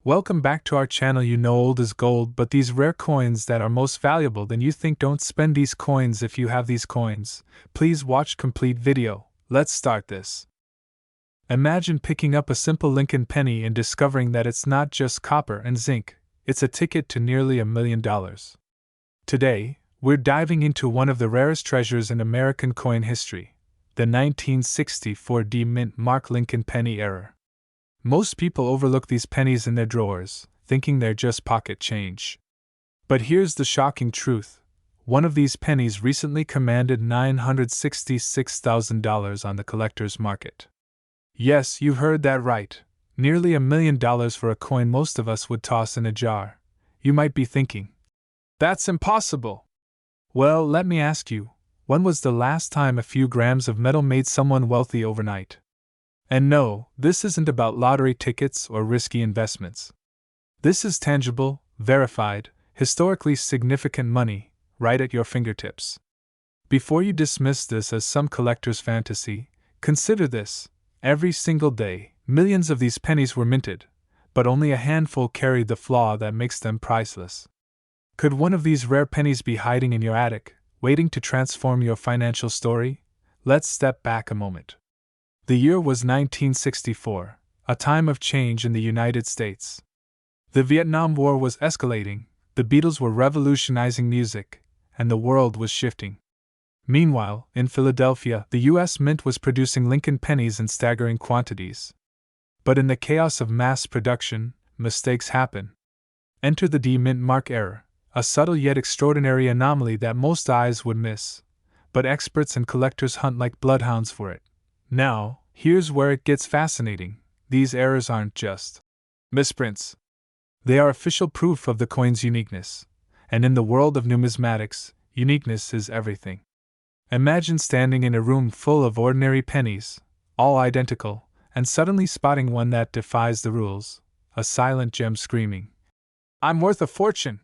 Welcome back to our channel. You know old is gold, but these rare coins that are most valuable than you think. Don't spend these coins if you have these coins. Please watch complete video. Let's start this. Imagine picking up a simple Lincoln penny and discovering that it's not just copper and zinc, it's a ticket to nearly $1 million. Today, we're diving into one of the rarest treasures in American coin history, the 1964 D Mint Mark Lincoln penny error. Most people overlook these pennies in their drawers, thinking they're just pocket change. But here's the shocking truth. One of these pennies recently commanded $966,000 on the collector's market. Yes, you heard that right. Nearly $1 million for a coin most of us would toss in a jar. You might be thinking, that's impossible. Well, let me ask you, when was the last time a few grams of metal made someone wealthy overnight? And no, this isn't about lottery tickets or risky investments. This is tangible, verified, historically significant money, right at your fingertips. Before you dismiss this as some collector's fantasy, consider this. Every single day, millions of these pennies were minted, but only a handful carried the flaw that makes them priceless. Could one of these rare pennies be hiding in your attic, waiting to transform your financial story? Let's step back a moment. The year was 1964, a time of change in the United States. The Vietnam War was escalating, the Beatles were revolutionizing music, and the world was shifting. Meanwhile, in Philadelphia, the U.S. Mint was producing Lincoln pennies in staggering quantities. But in the chaos of mass production, mistakes happen. Enter the D Mint Mark error, a subtle yet extraordinary anomaly that most eyes would miss, but experts and collectors hunt like bloodhounds for it. Now, here's where it gets fascinating. These errors aren't just misprints. They are official proof of the coin's uniqueness. And in the world of numismatics, uniqueness is everything. Imagine standing in a room full of ordinary pennies, all identical, and suddenly spotting one that defies the rules, a silent gem screaming, "I'm worth a fortune!"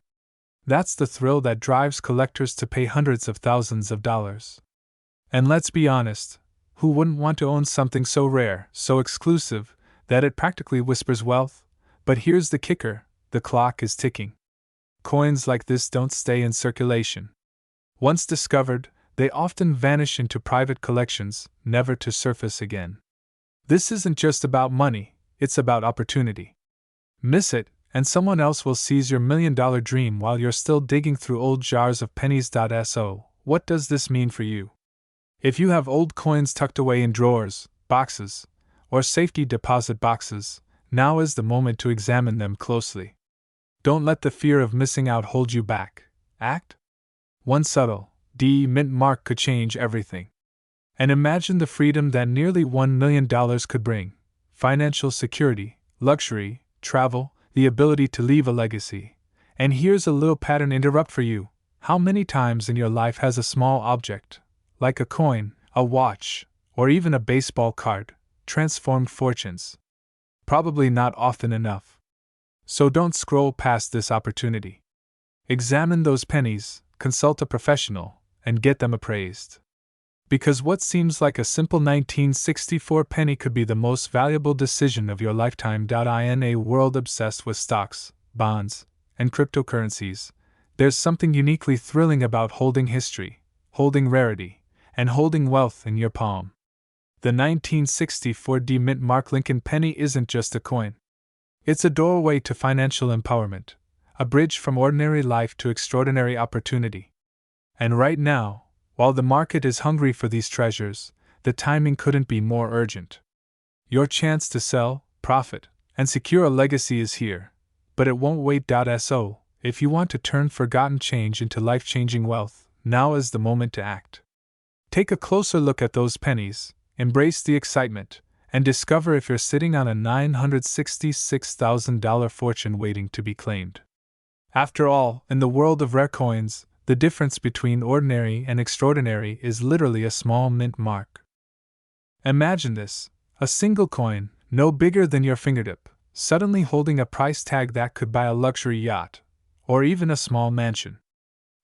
That's the thrill that drives collectors to pay hundreds of thousands of dollars. And let's be honest, who wouldn't want to own something so rare, so exclusive, that it practically whispers wealth? But here's the kicker, the clock is ticking. Coins like this don't stay in circulation. Once discovered, they often vanish into private collections, never to surface again. This isn't just about money, it's about opportunity. Miss it, and someone else will seize your $1 million dream while you're still digging through old jars of pennies. So, what does this mean for you? If you have old coins tucked away in drawers, boxes, or safety deposit boxes, now is the moment to examine them closely. Don't let the fear of missing out hold you back. Act. One subtle D Mint mark could change everything. And imagine the freedom that nearly $1 million could bring: financial security, luxury, travel, the ability to leave a legacy. And here's a little pattern interrupt for you. How many times in your life has a small object, like a coin, a watch, or even a baseball card, transformed fortunes? Probably not often enough. So don't scroll past this opportunity. Examine those pennies, consult a professional, and get them appraised. Because what seems like a simple 1964 penny could be the most valuable decision of your lifetime. In a world obsessed with stocks, bonds, and cryptocurrencies, there's something uniquely thrilling about holding history, holding rarity, and holding wealth in your palm. The 1964 D Mint Mark Lincoln penny isn't just a coin. It's a doorway to financial empowerment, a bridge from ordinary life to extraordinary opportunity. And right now, while the market is hungry for these treasures, the timing couldn't be more urgent. Your chance to sell, profit, and secure a legacy is here, but it won't wait. So, if you want to turn forgotten change into life-changing wealth, now is the moment to act. Take a closer look at those pennies, embrace the excitement, and discover if you're sitting on a $966,000 fortune waiting to be claimed. After all, in the world of rare coins, the difference between ordinary and extraordinary is literally a small mint mark. Imagine this: a single coin, no bigger than your fingertip, suddenly holding a price tag that could buy a luxury yacht, or even a small mansion.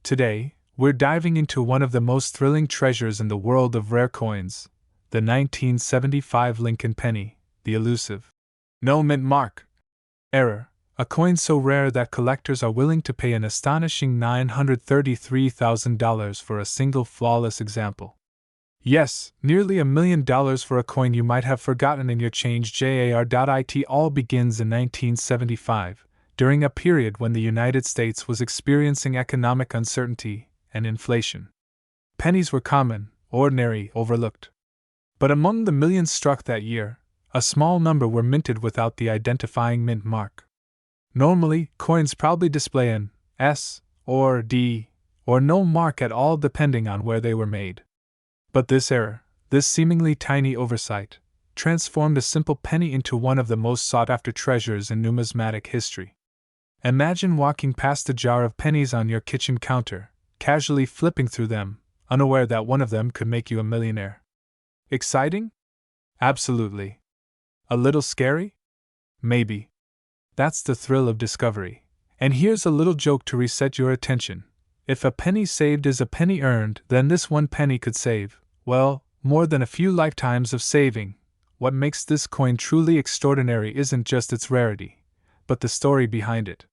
Today, we're diving into one of the most thrilling treasures in the world of rare coins, the 1975 Lincoln penny, the elusive no mint mark error, a coin so rare that collectors are willing to pay an astonishing $933,000 for a single flawless example. Yes, nearly $1 million for a coin you might have forgotten in your change jar.it. All begins in 1975, during a period when the United States was experiencing economic uncertainty and inflation. Pennies were common, ordinary, overlooked. But among the millions struck that year, a small number were minted without the identifying mint mark. Normally, coins proudly display an S or D or no mark at all depending on where they were made. But this error, this seemingly tiny oversight, transformed a simple penny into one of the most sought-after treasures in numismatic history. Imagine walking past a jar of pennies on your kitchen counter, casually flipping through them, unaware that one of them could make you a millionaire. Exciting? Absolutely. A little scary? Maybe. That's the thrill of discovery. And here's a little joke to reset your attention. If a penny saved is a penny earned, then this one penny could save, well, more than a few lifetimes of saving. What makes this coin truly extraordinary isn't just its rarity, but the story behind it.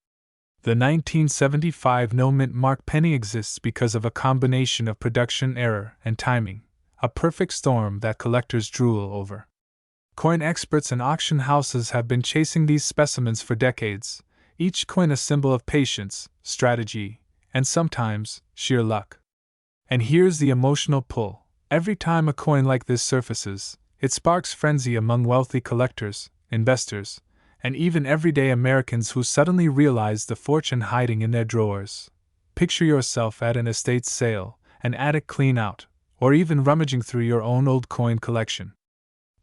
The 1975 no-mint mark penny exists because of a combination of production error and timing, a perfect storm that collectors drool over. Coin experts and auction houses have been chasing these specimens for decades, each coin a symbol of patience, strategy, and sometimes, sheer luck. And here's the emotional pull. Every time a coin like this surfaces, it sparks frenzy among wealthy collectors, investors, and even everyday Americans who suddenly realize the fortune hiding in their drawers. Picture yourself at an estate sale, an attic clean out, or even rummaging through your own old coin collection.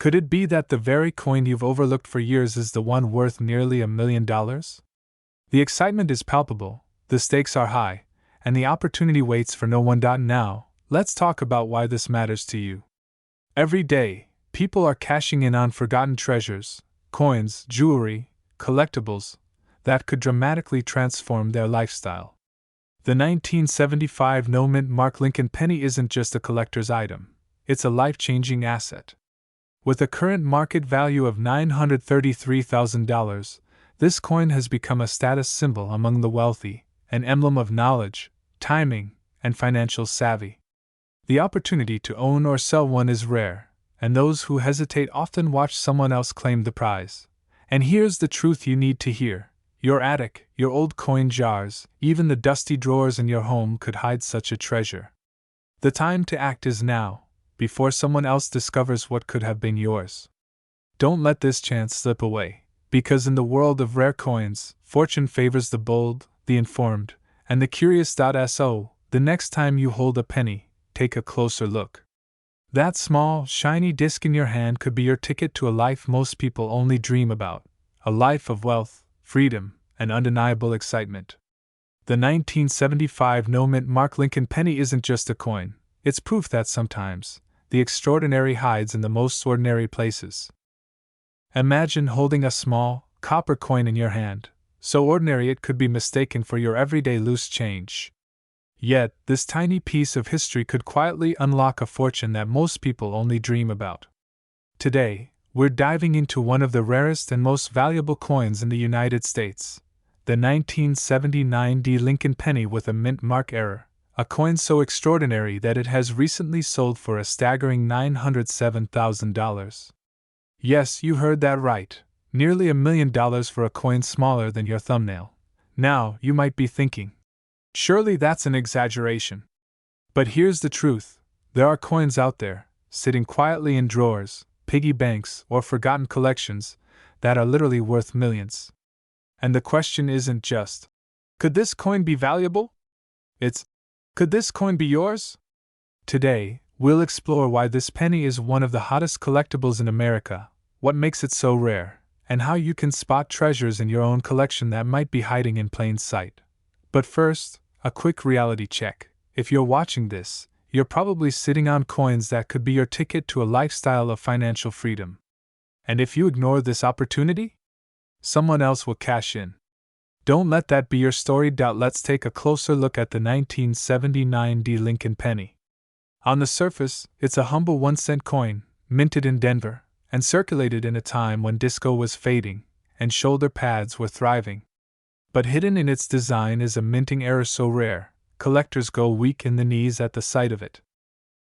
Could it be that the very coin you've overlooked for years is the one worth nearly $1 million? The excitement is palpable, the stakes are high, and the opportunity waits for no one. Now, let's talk about why this matters to you. Every day, people are cashing in on forgotten treasures, coins, jewelry, collectibles, that could dramatically transform their lifestyle. The 1975 no-mint mark Lincoln penny isn't just a collector's item, it's a life-changing asset. With a current market value of $933,000, this coin has become a status symbol among the wealthy, an emblem of knowledge, timing, and financial savvy. The opportunity to own or sell one is rare, and those who hesitate often watch someone else claim the prize. And here's the truth you need to hear. Your attic, your old coin jars, even the dusty drawers in your home could hide such a treasure. The time to act is now, before someone else discovers what could have been yours. Don't let this chance slip away, because in the world of rare coins, fortune favors the bold, the informed, and the curious. So, the next time you hold a penny, take a closer look. That small, shiny disc in your hand could be your ticket to a life most people only dream about, a life of wealth, freedom, and undeniable excitement. The 1975 no-mint mark Lincoln penny isn't just a coin, it's proof that sometimes, the extraordinary hides in the most ordinary places. Imagine holding a small, copper coin in your hand, so ordinary it could be mistaken for your everyday loose change. Yet, this tiny piece of history could quietly unlock a fortune that most people only dream about. Today, we're diving into one of the rarest and most valuable coins in the United States, the 1979 Lincoln penny with a mint mark error, a coin so extraordinary that it has recently sold for a staggering $907,000. Yes, you heard that right, nearly $1 million for a coin smaller than your thumbnail. Now, you might be thinking, surely that's an exaggeration. But here's the truth, there are coins out there, sitting quietly in drawers, piggy banks, or forgotten collections, that are literally worth millions. And the question isn't just, could this coin be valuable? It's, could this coin be yours? Today, we'll explore why this penny is one of the hottest collectibles in America, what makes it so rare, and how you can spot treasures in your own collection that might be hiding in plain sight. But first, a quick reality check. If you're watching this, you're probably sitting on coins that could be your ticket to a lifestyle of financial freedom. And if you ignore this opportunity, someone else will cash in. Don't let that be your story. Let's take a closer look at the 1979 Lincoln penny. On the surface, it's a humble 1-cent coin, minted in Denver, and circulated in a time when disco was fading, and shoulder pads were thriving. But hidden in its design is a minting error so rare, collectors go weak in the knees at the sight of it.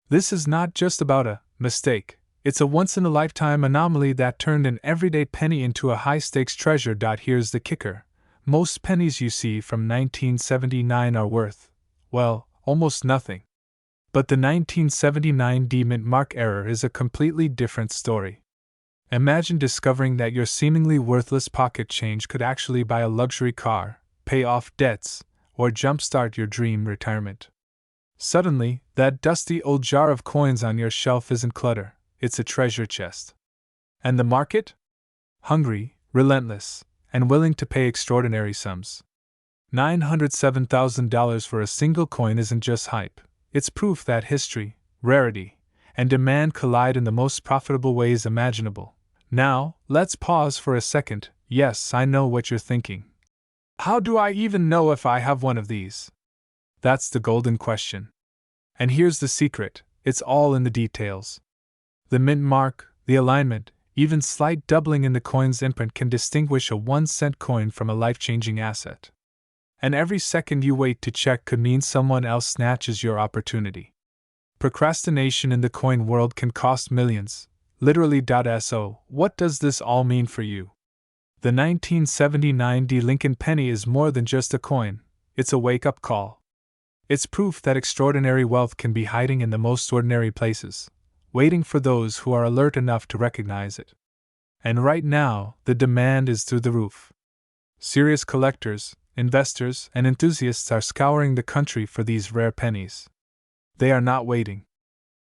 This is not just about a mistake, it's a once-in-a-lifetime anomaly that turned an everyday penny into a high-stakes treasure. Here's the kicker. Most pennies you see from 1979 are worth, well, almost nothing. But the 1979 D-mint mark error is a completely different story. Imagine discovering that your seemingly worthless pocket change could actually buy a luxury car, pay off debts, or jumpstart your dream retirement. Suddenly, that dusty old jar of coins on your shelf isn't clutter, it's a treasure chest. And the market? Hungry, relentless, and willing to pay extraordinary sums. $907,000 for a single coin isn't just hype, it's proof that history, rarity, and demand collide in the most profitable ways imaginable. Now, let's pause for a second. Yes, I know what you're thinking. How do I even know if I have one of these? That's the golden question. And here's the secret, it's all in the details. The mint mark, the alignment, even slight doubling in the coin's imprint can distinguish a 1-cent coin from a life-changing asset. And every second you wait to check could mean someone else snatches your opportunity. Procrastination in the coin world can cost millions, literally. So, what does this all mean for you? The 1979 D Lincoln penny is more than just a coin, it's a wake-up call. It's proof that extraordinary wealth can be hiding in the most ordinary places, waiting for those who are alert enough to recognize it. And right now, the demand is through the roof. Serious collectors, investors, and enthusiasts are scouring the country for these rare pennies. They are not waiting.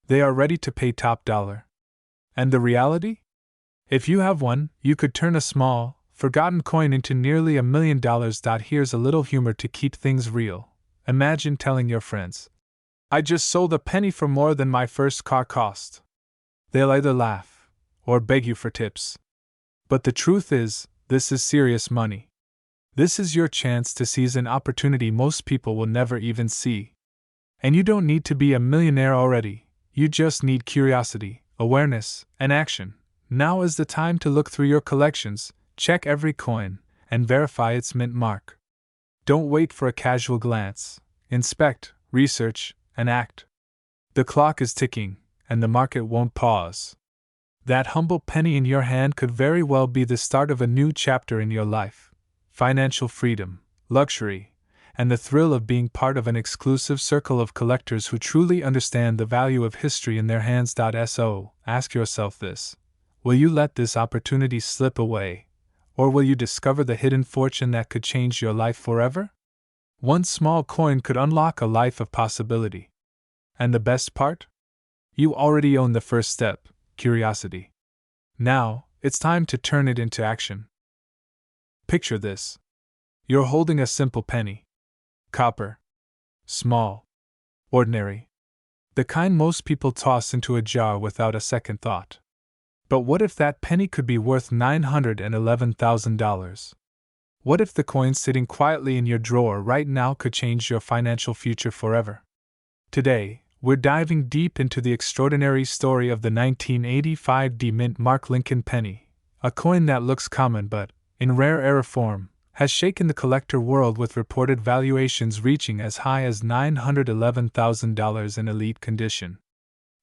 They are ready to pay top dollar. And the reality? If you have one, you could turn a small, forgotten coin into nearly $1 million. Here's a little humor to keep things real. Imagine telling your friends, I just sold a penny for more than my first car cost. They'll either laugh or beg you for tips. But the truth is, this is serious money. This is your chance to seize an opportunity most people will never even see. And you don't need to be a millionaire already, you just need curiosity, awareness, and action. Now is the time to look through your collections, check every coin, and verify its mint mark. Don't wait for a casual glance. Inspect, research, and act. The clock is ticking, and the market won't pause. That humble penny in your hand could very well be the start of a new chapter in your life. Financial freedom, luxury, and the thrill of being part of an exclusive circle of collectors who truly understand the value of history in their hands. So, ask yourself this. Will you let this opportunity slip away? Or will you discover the hidden fortune that could change your life forever? One small coin could unlock a life of possibility. And the best part? You already own the first step, curiosity. Now, it's time to turn it into action. Picture this. You're holding a simple penny. Copper. Small. Ordinary. The kind most people toss into a jar without a second thought. But what if that penny could be worth $911,000? What if the coin sitting quietly in your drawer right now could change your financial future forever? Today, we're diving deep into the extraordinary story of the 1985 D-Mint Mark Lincoln penny, a coin that looks common but, in rare error form, has shaken the collector world with reported valuations reaching as high as $911,000 in elite condition.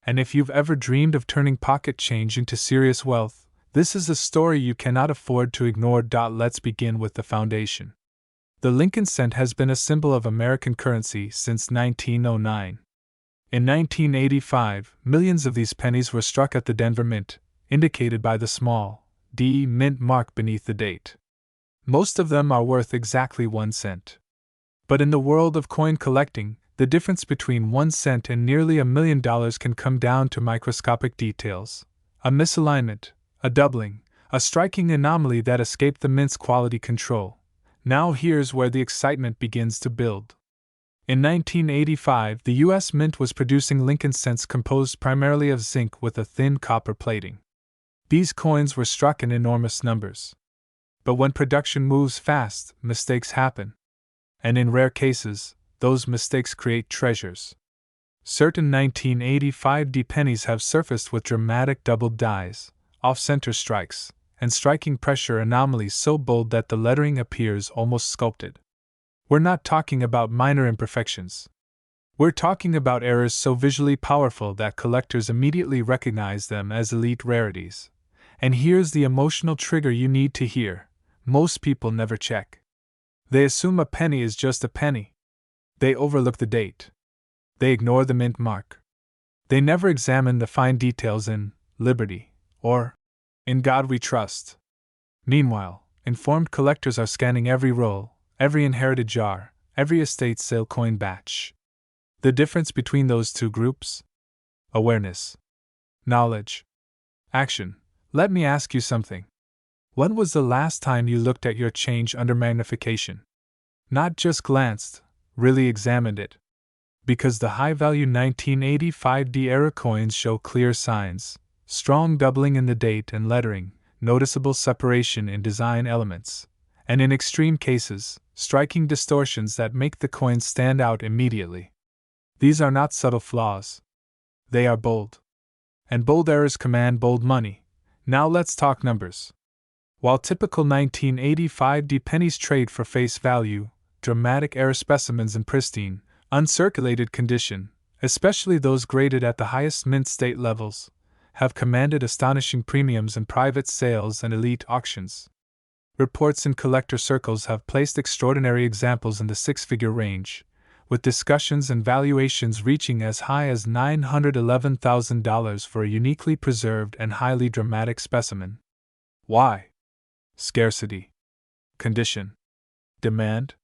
And if you've ever dreamed of turning pocket change into serious wealth, this is a story you cannot afford to ignore. Let's begin with the foundation. The Lincoln cent has been a symbol of American currency since 1909. In 1985, millions of these pennies were struck at the Denver Mint, indicated by the small D mint mark beneath the date. Most of them are worth exactly 1 cent. But in the world of coin collecting, the difference between 1 cent and nearly $1 million can come down to microscopic details. A misalignment, a doubling, a striking anomaly that escaped the mint's quality control. Now here's where the excitement begins to build. In 1985, the U.S. Mint was producing Lincoln cents composed primarily of zinc with a thin copper plating. These coins were struck in enormous numbers. But when production moves fast, mistakes happen. And in rare cases, those mistakes create treasures. Certain 1985 D pennies have surfaced with dramatic doubled dies, off-center strikes, and striking pressure anomalies so bold that the lettering appears almost sculpted. We're not talking about minor imperfections. We're talking about errors so visually powerful that collectors immediately recognize them as elite rarities. And here's the emotional trigger you need to hear: most people never check. They assume a penny is just a penny. They overlook the date. They ignore the mint mark. They never examine the fine details in Liberty or In God We Trust. Meanwhile, informed collectors are scanning every roll, every inherited jar, every estate sale coin batch. The difference between those two groups? Awareness. Knowledge. Action. Let me ask you something. When was the last time you looked at your change under magnification? Not just glanced, really examined it. Because the high-value 1985D era coins show clear signs: strong doubling in the date and lettering, noticeable separation in design elements, and in extreme cases, striking distortions that make the coin stand out immediately. These are not subtle flaws. They are bold. And bold errors command bold money. Now let's talk numbers. While typical 1985D pennies trade for face value, dramatic error specimens in pristine, uncirculated condition, especially those graded at the highest mint state levels, have commanded astonishing premiums in private sales and elite auctions. Reports in collector circles have placed extraordinary examples in the six-figure range, with discussions and valuations reaching as high as $911,000 for a uniquely preserved and highly dramatic specimen. Why? Scarcity, condition, demand,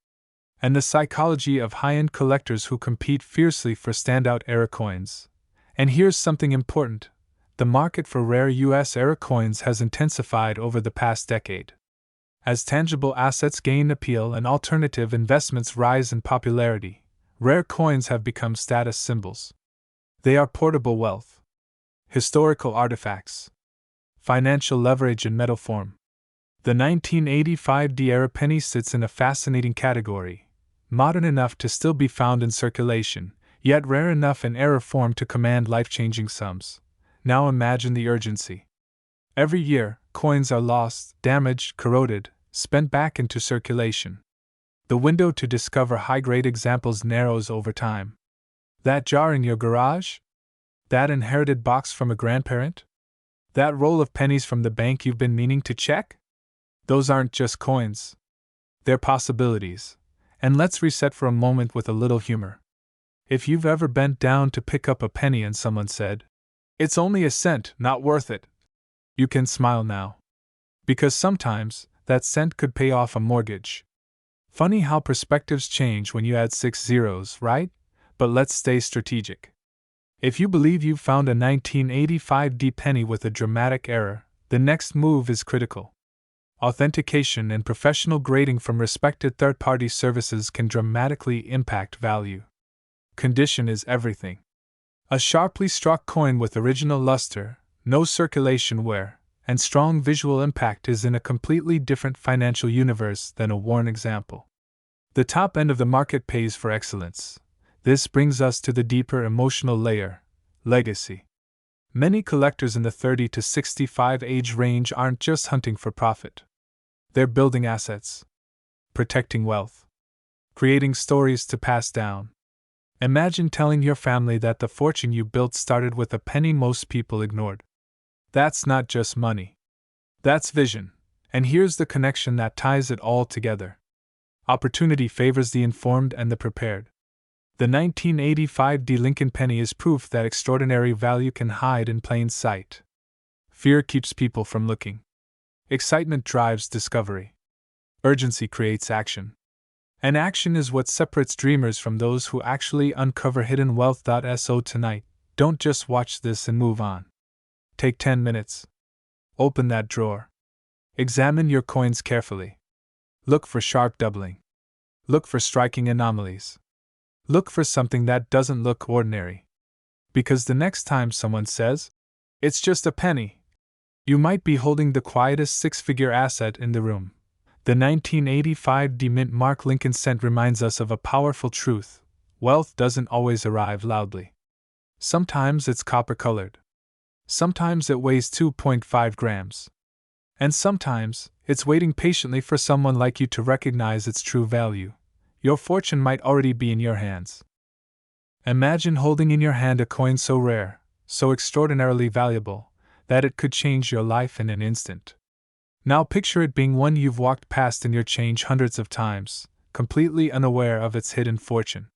and the psychology of high-end collectors who compete fiercely for standout era coins. And here's something important: the market for rare U.S. era coins has intensified over the past decade. As tangible assets gain appeal and alternative investments rise in popularity, rare coins have become status symbols. They are portable wealth, historical artifacts, financial leverage in metal form. The 1985D era penny sits in a fascinating category: modern enough to still be found in circulation, yet rare enough in era form to command life-changing sums. Now imagine the urgency. Every year, coins are lost, damaged, corroded, spent back into circulation. The window to discover high-grade examples narrows over time. That jar in your garage? That inherited box from a grandparent? That roll of pennies from the bank you've been meaning to check? Those aren't just coins. They're possibilities. And let's reset for a moment with a little humor. If you've ever bent down to pick up a penny and someone said, "It's only a cent, not worth it," you can smile now. Because sometimes, that cent could pay off a mortgage. Funny how perspectives change when you add 6 zeros, right? But let's stay strategic. If you believe you've found a 1985D penny with a dramatic error, the next move is critical. Authentication and professional grading from respected third-party services can dramatically impact value. Condition is everything. A sharply struck coin with original luster, no circulation wear, and strong visual impact is in a completely different financial universe than a worn example. The top end of the market pays for excellence. This brings us to the deeper emotional layer: legacy. Many collectors in the 30 to 65 age range aren't just hunting for profit. They're building assets, protecting wealth, creating stories to pass down. Imagine telling your family that the fortune you built started with a penny most people ignored. That's not just money. That's vision. And here's the connection that ties it all together. Opportunity favors the informed and the prepared. The 1985D Lincoln penny is proof that extraordinary value can hide in plain sight. Fear keeps people from looking. Excitement drives discovery. Urgency creates action. And action is what separates dreamers from those who actually uncover hidden wealth. So tonight, don't just watch this and move on. Take 10 minutes. Open that drawer. Examine your coins carefully. Look for sharp doubling. Look for striking anomalies. Look for something that doesn't look ordinary. Because the next time someone says, "It's just a penny," you might be holding the quietest six-figure asset in the room. The 1985D Mint Mark Lincoln cent reminds us of a powerful truth: wealth doesn't always arrive loudly. Sometimes it's copper-colored. Sometimes it weighs 2.5 grams. And sometimes, it's waiting patiently for someone like you to recognize its true value. Your fortune might already be in your hands. Imagine holding in your hand a coin so rare, so extraordinarily valuable, that it could change your life in an instant. Now picture it being one you've walked past in your change hundreds of times, completely unaware of its hidden fortune.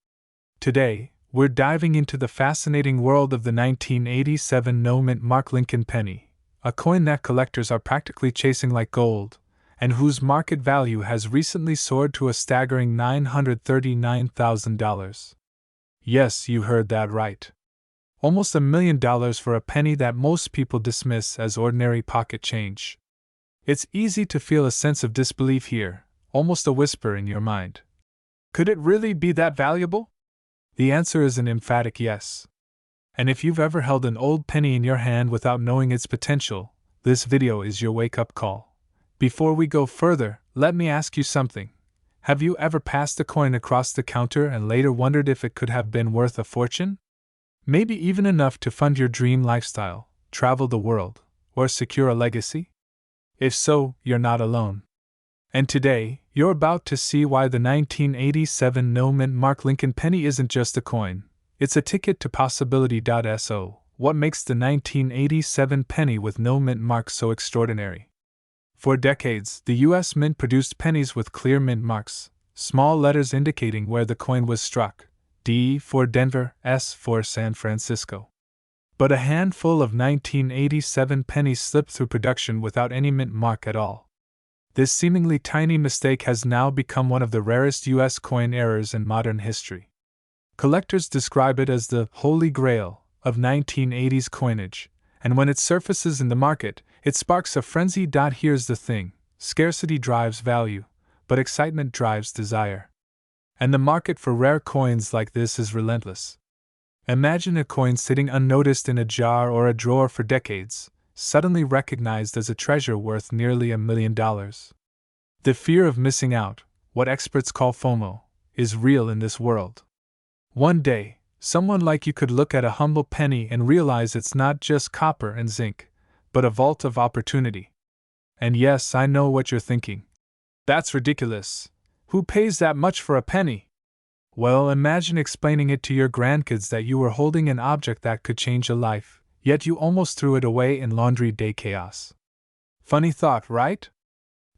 Today, we're diving into the fascinating world of the 1987 no-mint Mark Lincoln penny, a coin that collectors are practically chasing like gold, and whose market value has recently soared to a staggering $939,000. Yes, you heard that right. Almost $1 million for a penny that most people dismiss as ordinary pocket change. It's easy to feel a sense of disbelief here, almost a whisper in your mind. Could it really be that valuable? The answer is an emphatic yes. And if you've ever held an old penny in your hand without knowing its potential, this video is your wake-up call. Before we go further, let me ask you something. Have you ever passed a coin across the counter and later wondered if it could have been worth a fortune? Maybe even enough to fund your dream lifestyle, travel the world, or secure a legacy? If so, you're not alone. And today, you're about to see why the 1987 no-mint Mark Lincoln penny isn't just a coin, it's a ticket to possibility.so. What makes the 1987 penny with no mint mark so extraordinary? For decades, the U.S. Mint produced pennies with clear mint marks, small letters indicating where the coin was struck, D for Denver, S for San Francisco. But a handful of 1987 pennies slipped through production without any mint mark at all. This seemingly tiny mistake has now become one of the rarest U.S. coin errors in modern history. Collectors describe it as the Holy Grail of 1980s coinage, and when it surfaces in the market, it sparks a frenzy. Here's the thing: scarcity drives value, but excitement drives desire. And the market for rare coins like this is relentless. Imagine a coin sitting unnoticed in a jar or a drawer for decades, suddenly recognized as a treasure worth nearly $1 million. The fear of missing out, what experts call FOMO, is real in this world. One day, someone like you could look at a humble penny and realize it's not just copper and zinc, but a vault of opportunity. And yes, I know what you're thinking. That's ridiculous. Who pays that much for a penny? Well, imagine explaining it to your grandkids that you were holding an object that could change a life, yet you almost threw it away in laundry day chaos. Funny thought, right?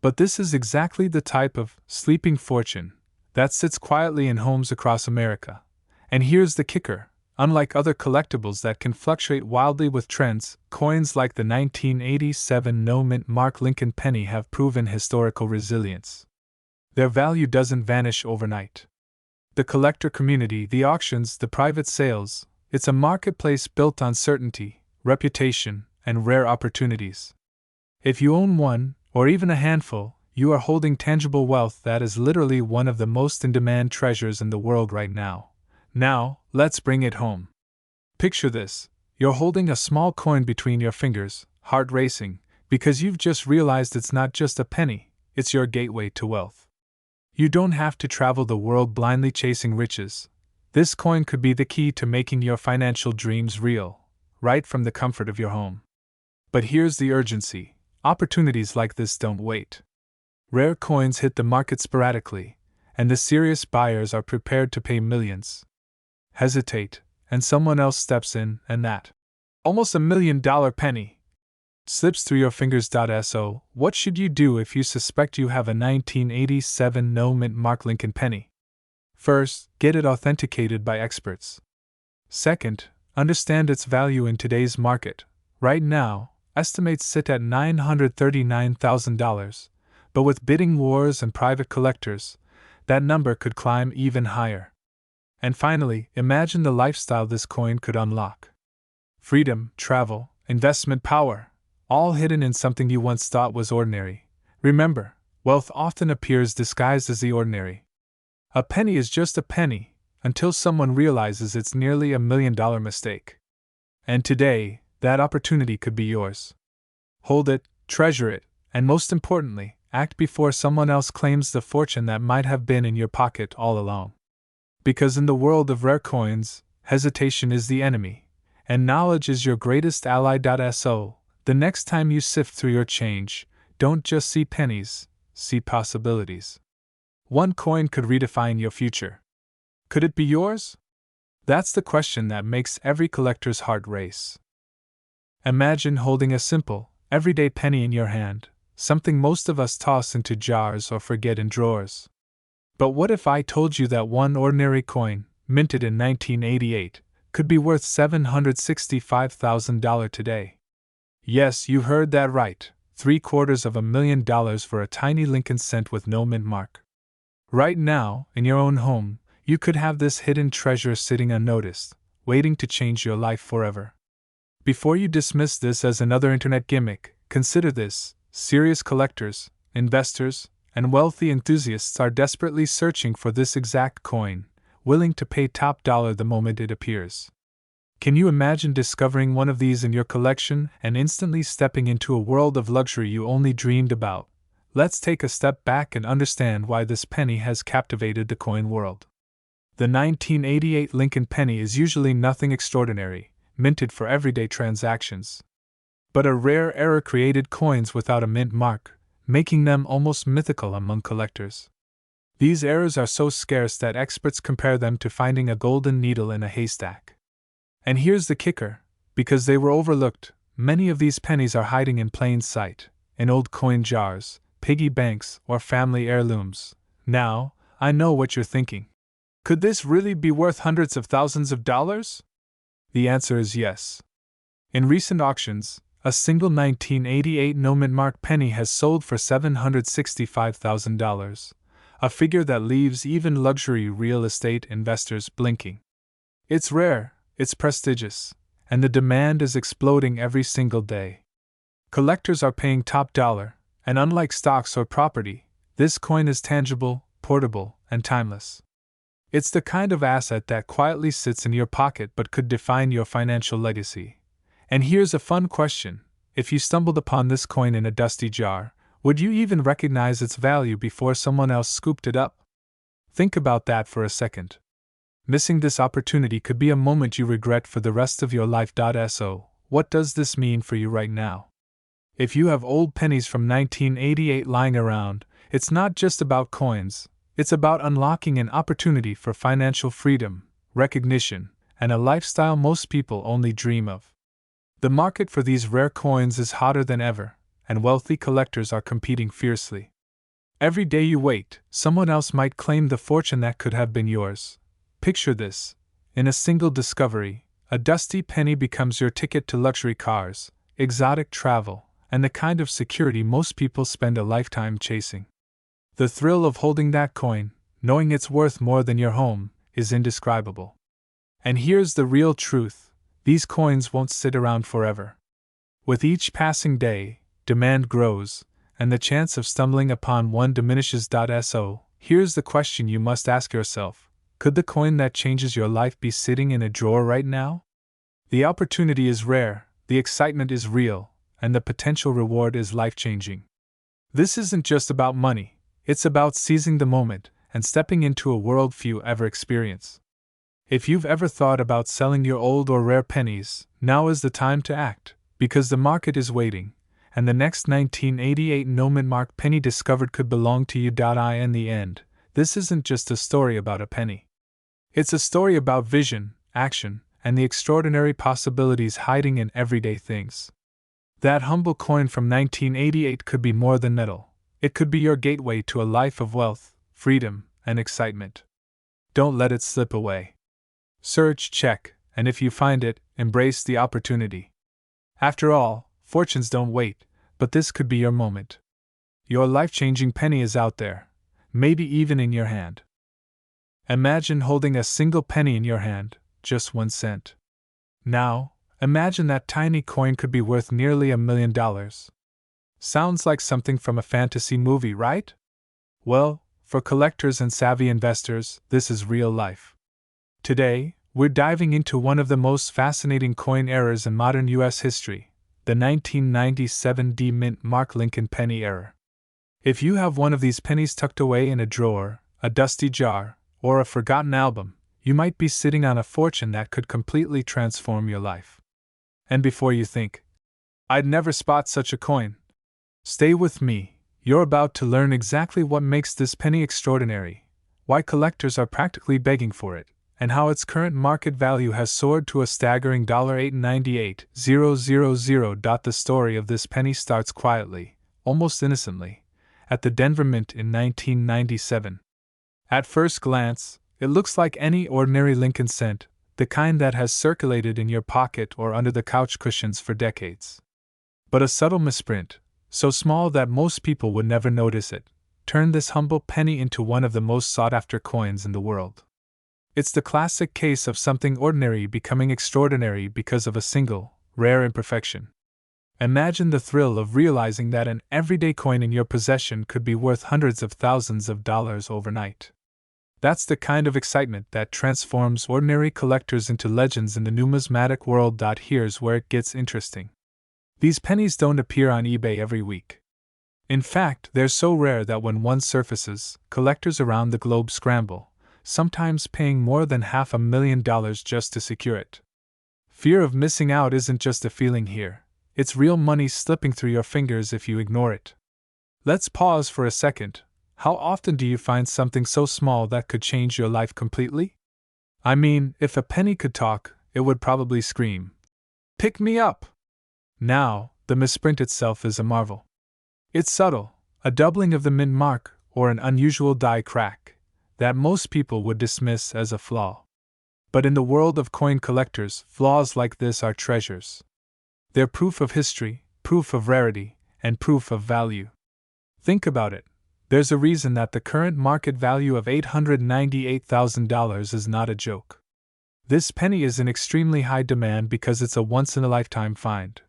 But this is exactly the type of sleeping fortune that sits quietly in homes across America. And here's the kicker: unlike other collectibles that can fluctuate wildly with trends, coins like the 1987 no-mint Mark Lincoln penny have proven historical resilience. Their value doesn't vanish overnight. The collector community, the auctions, the private sales, it's a marketplace built on certainty, reputation, and rare opportunities. If you own one, or even a handful, you are holding tangible wealth that is literally one of the most in-demand treasures in the world right now. Now, let's bring it home. Picture this: you're holding a small coin between your fingers, heart racing, because you've just realized it's not just a penny, it's your gateway to wealth. You don't have to travel the world blindly chasing riches. This coin could be the key to making your financial dreams real, right from the comfort of your home. But here's the urgency: opportunities like this don't wait. Rare coins hit the market sporadically, and the serious buyers are prepared to pay millions. Hesitate, and someone else steps in, and that almost $1 million penny slips through your fingers. So, what should you do if you suspect you have a 1987 no-mint Mark Lincoln penny? First, get it authenticated by experts. Second, understand its value in today's market. Right now, estimates sit at $939,000, but with bidding wars and private collectors, that number could climb even higher. And finally, imagine the lifestyle this coin could unlock. Freedom, travel, investment power, all hidden in something you once thought was ordinary. Remember, wealth often appears disguised as the ordinary. A penny is just a penny, until someone realizes it's nearly $1 million mistake. And today, that opportunity could be yours. Hold it, treasure it, and most importantly, act before someone else claims the fortune that might have been in your pocket all along. Because in the world of rare coins, hesitation is the enemy, and knowledge is your greatest ally. So, the next time you sift through your change, Don't just see pennies, see possibilities. One coin could redefine your future. Could it be yours? That's the question that makes every collector's heart race. Imagine holding a simple, everyday penny in your hand, something most of us toss into jars or forget in drawers. But what if I told you that one ordinary coin, minted in 1988, could be worth $765,000 today? Yes, you heard that right, $750,000 for a tiny Lincoln cent with no mint mark. Right now, in your own home, you could have this hidden treasure sitting unnoticed, waiting to change your life forever. Before you dismiss this as another internet gimmick, consider this: serious collectors, investors, and wealthy enthusiasts are desperately searching for this exact coin, willing to pay top dollar the moment it appears. Can you imagine discovering one of these in your collection and instantly stepping into a world of luxury you only dreamed about? Let's take a step back and understand why this penny has captivated the coin world. The 1988 Lincoln penny is usually nothing extraordinary, minted for everyday transactions. But a rare era created coins without a mint mark, making them almost mythical among collectors. These errors are so scarce that experts compare them to finding a golden needle in a haystack. And here's the kicker: because they were overlooked, many of these pennies are hiding in plain sight, in old coin jars, piggy banks, or family heirlooms. Now, I know what you're thinking. Could this really be worth hundreds of thousands of dollars? The answer is yes. In recent auctions, a single 1988 no-mint mark penny has sold for $765,000, a figure that leaves even luxury real estate investors blinking. It's rare, it's prestigious, and the demand is exploding every single day. Collectors are paying top dollar, and unlike stocks or property, this coin is tangible, portable, and timeless. It's the kind of asset that quietly sits in your pocket but could define your financial legacy. And here's a fun question: if you stumbled upon this coin in a dusty jar, would you even recognize its value before someone else scooped it up? Think about that for a second. Missing this opportunity could be a moment you regret for the rest of your life. So, what does this mean for you right now? If you have old pennies from 1988 lying around, it's not just about coins, it's about unlocking an opportunity for financial freedom, recognition, and a lifestyle most people only dream of. The market for these rare coins is hotter than ever, and wealthy collectors are competing fiercely. Every day you wait, someone else might claim the fortune that could have been yours. Picture this: in a single discovery, a dusty penny becomes your ticket to luxury cars, exotic travel, and the kind of security most people spend a lifetime chasing. The thrill of holding that coin, knowing it's worth more than your home, is indescribable. And here's the real truth: these coins won't sit around forever. With each passing day, demand grows, and the chance of stumbling upon one diminishes. So, here's the question you must ask yourself: could the coin that changes your life be sitting in a drawer right now? The opportunity is rare, the excitement is real, and the potential reward is life-changing. This isn't just about money, it's about seizing the moment and stepping into a world few ever experience. If you've ever thought about selling your old or rare pennies, now is the time to act, because the market is waiting, and the next 1988 no-mint mark penny discovered could belong to you. In the end, this isn't just a story about a penny. It's a story about vision, action, and the extraordinary possibilities hiding in everyday things. That humble coin from 1988 could be more than metal. It could be your gateway to a life of wealth, freedom, and excitement. Don't let it slip away. Search, check, and if you find it, embrace the opportunity. After all, fortunes don't wait, but this could be your moment. Your life-changing penny is out there, maybe even in your hand. Imagine holding a single penny in your hand, just 1 cent. Now, imagine that tiny coin could be worth nearly $1 million. Sounds like something from a fantasy movie, right? Well, for collectors and savvy investors, this is real life. Today, we're diving into one of the most fascinating coin eras in modern U.S. history, the 1997 D-Mint Mark Lincoln penny era. If you have one of these pennies tucked away in a drawer, a dusty jar, or a forgotten album, you might be sitting on a fortune that could completely transform your life. And before you think, "I'd never spot such a coin," Stay with me, you're about to learn exactly what makes this penny extraordinary, why collectors are practically begging for it, and how its current market value has soared to a staggering $898,000. The story of this penny starts quietly, almost innocently, at the Denver Mint in 1997. At first glance, it looks like any ordinary Lincoln cent, the kind that has circulated in your pocket or under the couch cushions for decades. But a subtle misprint, so small that most people would never notice it, turned this humble penny into one of the most sought-after coins in the world. It's the classic case of something ordinary becoming extraordinary because of a single, rare imperfection. Imagine the thrill of realizing that an everyday coin in your possession could be worth hundreds of thousands of dollars overnight. That's the kind of excitement that transforms ordinary collectors into legends in the numismatic world. Here's where it gets interesting. These pennies don't appear on eBay every week. In fact, they're so rare that when one surfaces, collectors around the globe scramble, sometimes paying more than $500,000 just to secure it. Fear of missing out isn't just a feeling here, it's real money slipping through your fingers if you ignore it. Let's pause for a second. How often do you find something so small that could change your life completely? I mean, if a penny could talk, it would probably scream, "Pick me up!" Now, the misprint itself is a marvel. It's subtle, a doubling of the mint mark, or an unusual die crack, that most people would dismiss as a flaw. But in the world of coin collectors, flaws like this are treasures. They're proof of history, proof of rarity, and proof of value. Think about it. There's a reason that the current market value of $898,000 is not a joke. This penny is in extremely high demand because it's a once-in-a-lifetime find.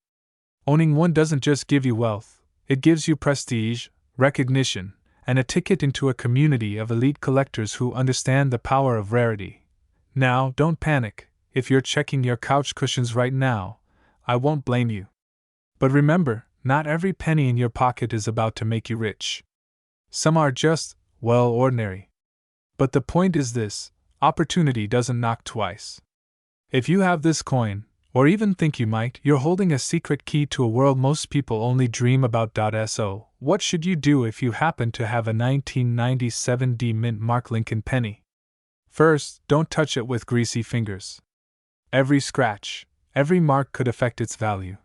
Owning one doesn't just give you wealth, it gives you prestige, recognition, and a ticket into a community of elite collectors who understand the power of rarity. Now, don't panic. If you're checking your couch cushions right now, I won't blame you. But remember, not every penny in your pocket is about to make you rich. Some are just, well, ordinary. But the point is this: opportunity doesn't knock twice. If you have this coin, or even think you might, you're holding a secret key to a world most people only dream about. So, what should you do if you happen to have a 1997 D mint mark Lincoln penny? First, don't touch it with greasy fingers. Every scratch, every mark could affect its value.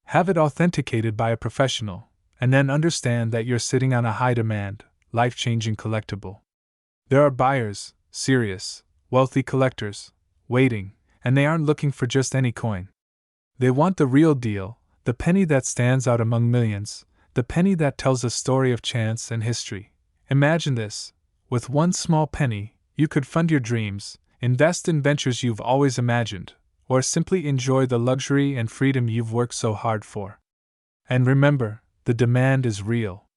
Have it authenticated by a professional, and then understand that you're sitting on a high-demand, life-changing collectible. There are buyers, serious, wealthy collectors, waiting, and they aren't looking for just any coin. They want the real deal, the penny that stands out among millions, the penny that tells a story of chance and history. Imagine this: with one small penny, you could fund your dreams, invest in ventures you've always imagined, or simply enjoy the luxury and freedom you've worked so hard for. And remember, the demand is real.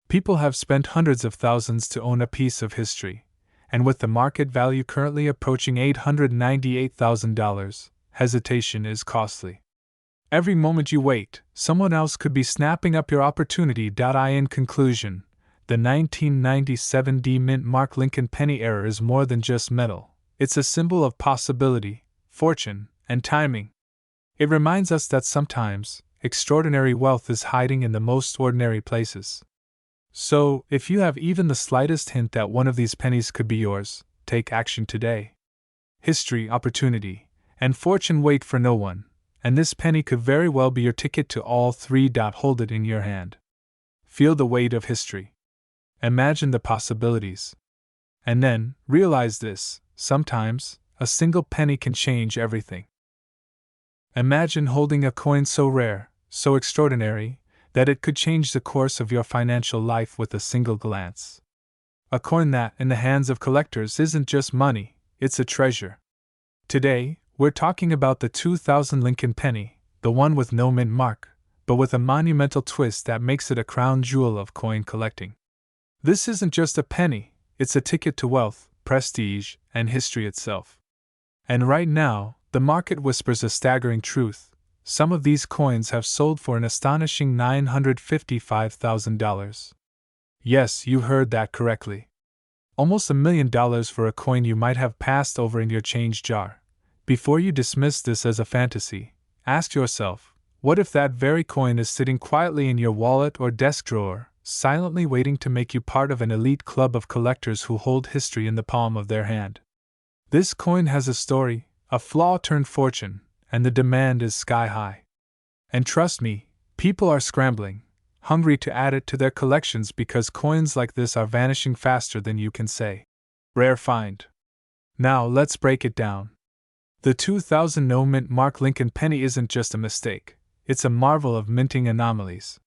People have spent hundreds of thousands to own a piece of history, and with the market value currently approaching $898,000, hesitation is costly. Every moment you wait, someone else could be snapping up your opportunity. In conclusion, the 1997 D mint mark Lincoln penny era is more than just metal. It's a symbol of possibility, fortune, and timing. It reminds us that sometimes, extraordinary wealth is hiding in the most ordinary places. So, if you have even the slightest hint that one of these pennies could be yours, take action today. History, opportunity, and fortune wait for no one, and this penny could very well be your ticket to all three. Hold it in your hand. Feel the weight of history. Imagine the possibilities. And then, realize this: sometimes, a single penny can change everything. Imagine holding a coin so rare, so extraordinary, that it could change the course of your financial life with a single glance. A coin that, in the hands of collectors, isn't just money, it's a treasure. Today, we're talking about the 2000 Lincoln penny, the one with no mint mark, but with a monumental twist that makes it a crown jewel of coin collecting. This isn't just a penny, it's a ticket to wealth, prestige, and history itself. And right now, the market whispers a staggering truth: some of these coins have sold for an astonishing $955,000. Yes, you heard that correctly. Almost $1 million for a coin you might have passed over in your change jar. Before you dismiss this as a fantasy, ask yourself, What if that very coin is sitting quietly in your wallet or desk drawer, silently waiting to make you part of an elite club of collectors who hold history in the palm of their hand? This coin has a story, a flaw turned fortune, and the demand is sky high. And trust me, people are scrambling, hungry to add it to their collections because coins like this are vanishing faster than you can say. Rare find. Now let's break it down. The 2000 no mint mark Lincoln penny isn't just a mistake, it's a marvel of minting anomalies.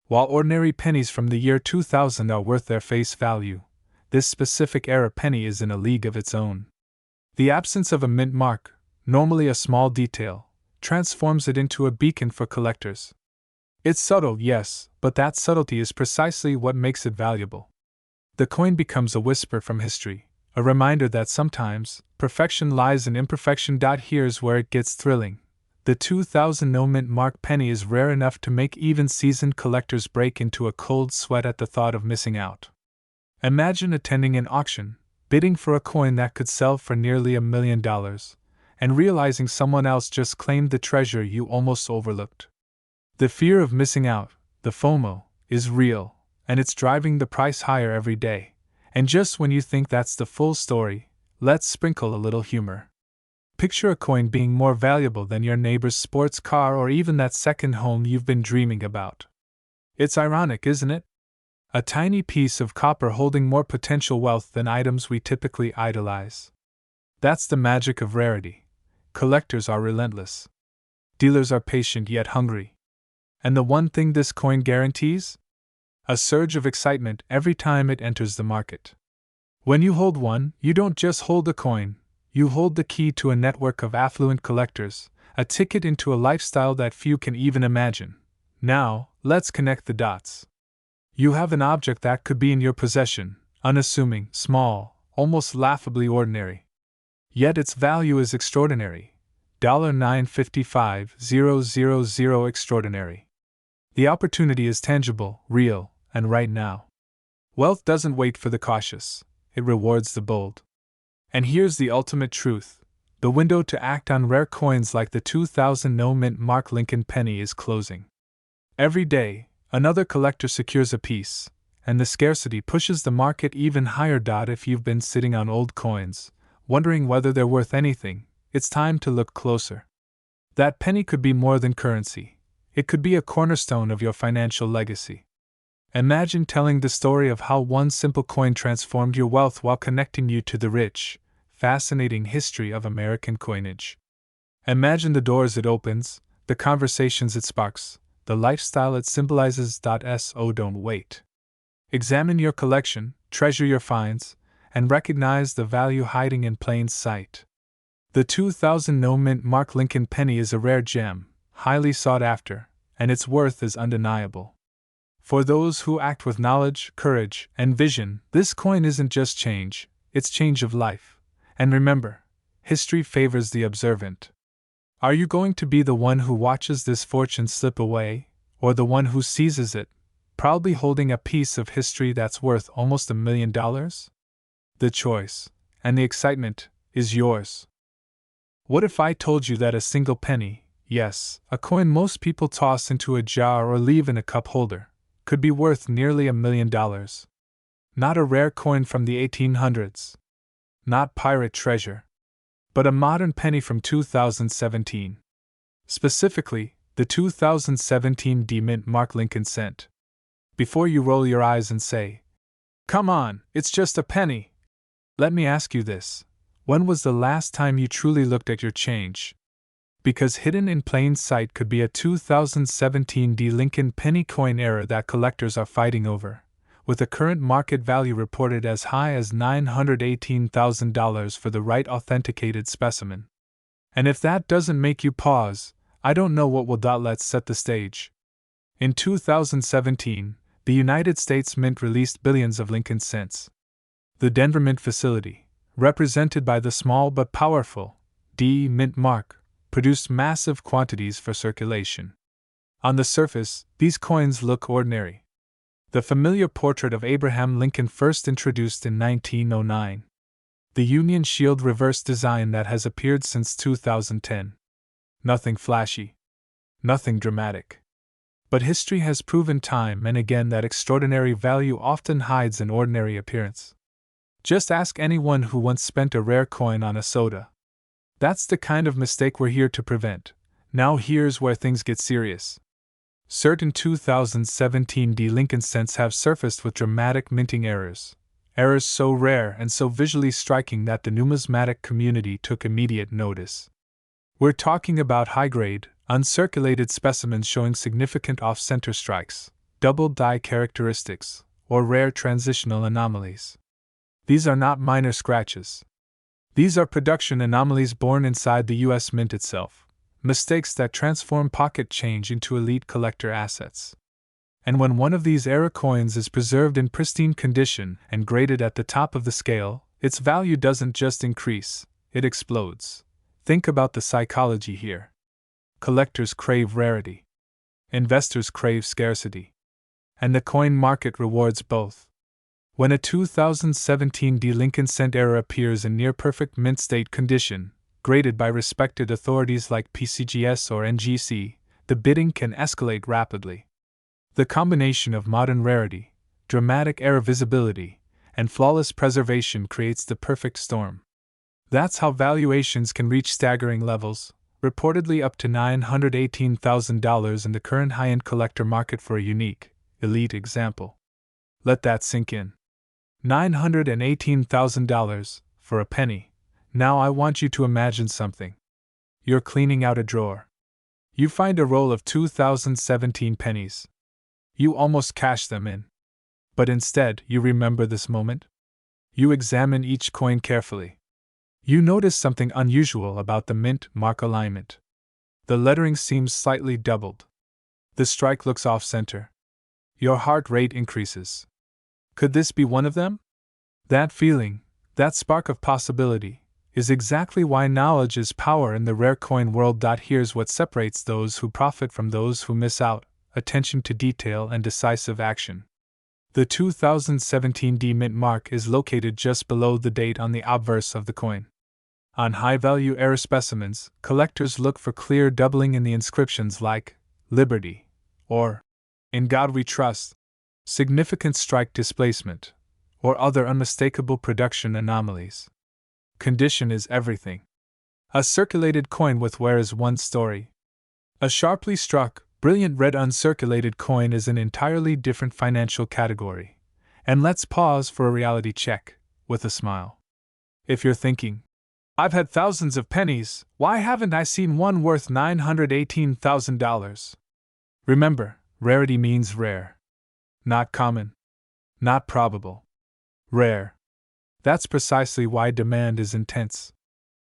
While ordinary pennies from the year 2000 are worth their face value, this specific era penny is in a league of its own. The absence of a mint mark, normally a small detail, transforms it into a beacon for collectors. It's subtle, yes, but that subtlety is precisely what makes it valuable. The coin becomes a whisper from history, a reminder that sometimes perfection lies in imperfection. Here's where it gets thrilling. The 2000 no mint mark penny is rare enough to make even seasoned collectors break into a cold sweat at the thought of missing out. Imagine attending an auction, bidding for a coin that could sell for nearly $1 million, and realizing someone else just claimed the treasure you almost overlooked. The fear of missing out, the FOMO, is real, and it's driving the price higher every day. And just when you think that's the full story, let's sprinkle a little humor. Picture a coin being more valuable than your neighbor's sports car or even that second home you've been dreaming about. It's ironic, isn't it? A tiny piece of copper holding more potential wealth than items we typically idolize. That's the magic of rarity. Collectors are relentless. Dealers are patient yet hungry. And the one thing this coin guarantees? A surge of excitement every time it enters the market. When you hold one, you don't just hold a coin, you hold the key to a network of affluent collectors, a ticket into a lifestyle that few can even imagine. Now, let's connect the dots. You have an object that could be in your possession, unassuming, small, almost laughably ordinary. Yet its value is extraordinary. $955,000 extraordinary. The opportunity is tangible, real, and right now. Wealth doesn't wait for the cautious, it rewards the bold. And here's the ultimate truth. The window to act on rare coins like the 2000 no mint mark Lincoln penny is closing. Every day, another collector secures a piece, and the scarcity pushes the market even higher. If you've been sitting on old coins, wondering whether they're worth anything, it's time to look closer. That penny could be more than currency. It could be a cornerstone of your financial legacy. Imagine telling the story of how one simple coin transformed your wealth while connecting you to the rich, fascinating history of American coinage. Imagine the doors it opens, the conversations it sparks, the lifestyle it symbolizes. So don't wait. Examine your collection, treasure your finds, and recognize the value hiding in plain sight. The 2000 no mint mark Lincoln penny is a rare gem, highly sought after, and its worth is undeniable. For those who act with knowledge, courage, and vision, this coin isn't just change, it's change of life. And remember, history favors the observant. Are you going to be the one who watches this fortune slip away, or the one who seizes it, proudly holding a piece of history that's worth almost $1 million? The choice, and the excitement, is yours. What if I told you that a single penny, yes, a coin most people toss into a jar or leave in a cup holder, could be worth nearly $1 million? Not a rare coin from the 1800s. Not pirate treasure. But a modern penny from 2017. Specifically, the 2017 D-Mint mark Lincoln cent. Before you roll your eyes and say, "Come on, it's just a penny," let me ask you this. When was the last time you truly looked at your change? Because hidden in plain sight could be a 2017 D Lincoln penny coin error that collectors are fighting over, with a current market value reported as high as $918,000 for the right authenticated specimen. And if that doesn't make you pause, I don't know what will. Let's set the stage. In 2017, the United States Mint released billions of Lincoln cents. The Denver Mint facility, represented by the small but powerful D-Mint mark, produced massive quantities for circulation. On the surface, these coins look ordinary. The familiar portrait of Abraham Lincoln, first introduced in 1909. The Union Shield reverse design that has appeared since 2010. Nothing flashy. Nothing dramatic. But history has proven time and again that extraordinary value often hides in ordinary appearance. Just ask anyone who once spent a rare coin on a soda. That's the kind of mistake we're here to prevent. Now here's where things get serious. Certain 2017 Lincoln cents have surfaced with dramatic minting errors. Errors so rare and so visually striking that the numismatic community took immediate notice. We're talking about high-grade, uncirculated specimens showing significant off-center strikes, double die characteristics, or rare transitional anomalies. These are not minor scratches. These are production anomalies born inside the U.S. Mint itself, mistakes that transform pocket change into elite collector assets. And when one of these error coins is preserved in pristine condition and graded at the top of the scale, its value doesn't just increase, it explodes. Think about the psychology here. Collectors crave rarity. Investors crave scarcity. And the coin market rewards both. When a 2017 Lincoln cent error appears in near-perfect mint state condition, graded by respected authorities like PCGS or NGC, the bidding can escalate rapidly. The combination of modern rarity, dramatic error visibility, and flawless preservation creates the perfect storm. That's how valuations can reach staggering levels, reportedly up to $918,000 in the current high-end collector market for a unique, elite example. Let that sink in. $918,000 for a penny. Now I want you to imagine something. You're cleaning out a drawer. You find a roll of 2017 pennies. You almost cash them in. But instead, you remember this moment. You examine each coin carefully. You notice something unusual about the mint mark alignment. The lettering seems slightly doubled. The strike looks off-center. Your heart rate increases. Could this be one of them? That feeling, that spark of possibility, is exactly why knowledge is power in the rare coin world. Here's what separates those who profit from those who miss out: attention to detail and decisive action. The 2017 mint mark is located just below the date on the obverse of the coin. On high-value error specimens, collectors look for clear doubling in the inscriptions like Liberty or In God We Trust, significant strike displacement, or other unmistakable production anomalies. Condition is everything. A circulated coin with wear is one story. A sharply struck, brilliant red uncirculated coin is an entirely different financial category. And let's pause for a reality check, with a smile. If you're thinking, I've had thousands of pennies, why haven't I seen one worth $918,000? Remember, rarity means rare. Not common. Not probable. Rare. That's precisely why demand is intense.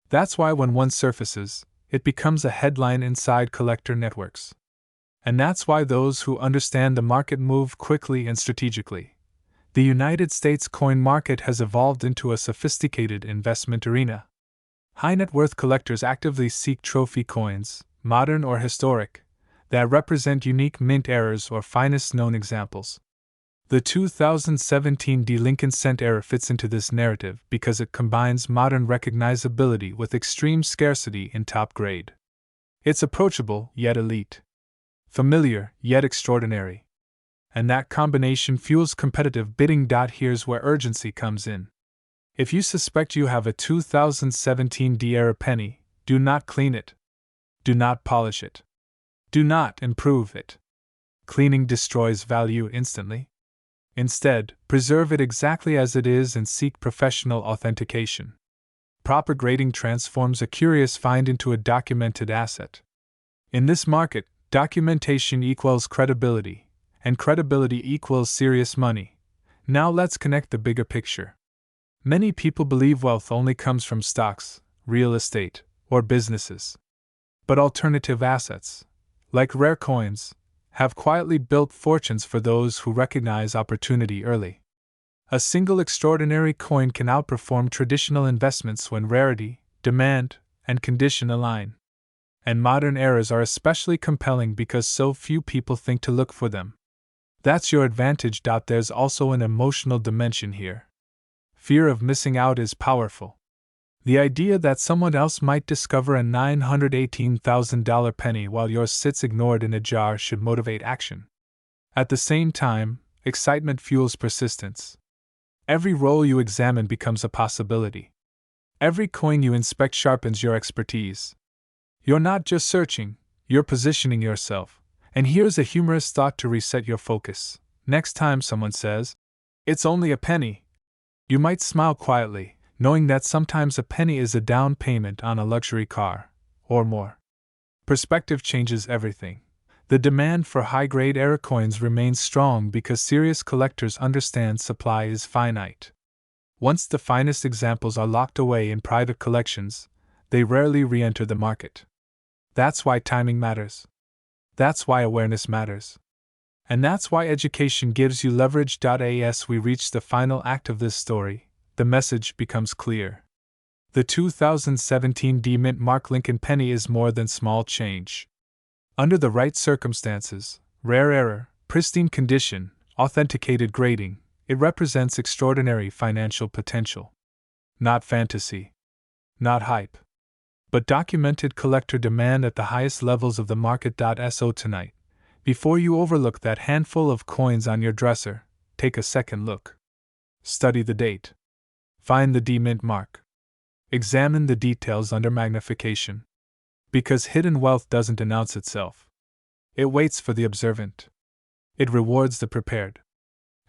That's why when one surfaces, it becomes a headline inside collector networks. And that's why those who understand the market move quickly and strategically. The United States coin market has evolved into a sophisticated investment arena. High net worth collectors actively seek trophy coins, modern or historic, that represent unique mint errors or finest known examples. The 2017 Lincoln cent error fits into this narrative because it combines modern recognizability with extreme scarcity in top grade. It's approachable yet elite. Familiar yet extraordinary. And that combination fuels competitive bidding. Here's where urgency comes in. If you suspect you have a 2017 era penny, do not clean it. Do not polish it. Do not improve it. Cleaning destroys value instantly. Instead, preserve it exactly as it is and seek professional authentication. Proper grading transforms a curious find into a documented asset. In this market, documentation equals credibility, and credibility equals serious money. Now let's connect the bigger picture. Many people believe wealth only comes from stocks, real estate, or businesses. But alternative assets, like rare coins, have quietly built fortunes for those who recognize opportunity early. A single extraordinary coin can outperform traditional investments when rarity, demand, and condition align. And modern errors are especially compelling because so few people think to look for them. That's your advantage. There's also an emotional dimension here. Fear of missing out is powerful. The idea that someone else might discover a $918,000 penny while yours sits ignored in a jar should motivate action. At the same time, excitement fuels persistence. Every roll you examine becomes a possibility. Every coin you inspect sharpens your expertise. You're not just searching, you're positioning yourself. And here's a humorous thought to reset your focus. Next time someone says, "It's only a penny," you might smile quietly, knowing that sometimes a penny is a down payment on a luxury car, or more. Perspective changes everything. The demand for high-grade era coins remains strong because serious collectors understand supply is finite. Once the finest examples are locked away in private collections, they rarely re-enter the market. That's why timing matters. That's why awareness matters. And that's why education gives you leverage. As we reach the final act of this story, the message becomes clear. The 2017 D-Mint Mark Lincoln penny is more than small change. Under the right circumstances, rare error, pristine condition, authenticated grading, it represents extraordinary financial potential. Not fantasy. Not hype. But documented collector demand at the highest levels of the market. So tonight, before you overlook that handful of coins on your dresser, take a second look. Study the date. Find the D-Mint mark. Examine the details under magnification. Because hidden wealth doesn't announce itself. It waits for the observant. It rewards the prepared.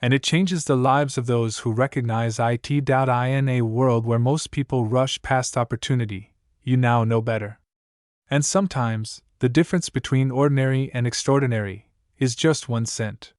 And it changes the lives of those who recognize it. In a world where most people rush past opportunity, you now know better. And sometimes, the difference between ordinary and extraordinary is just 1 cent.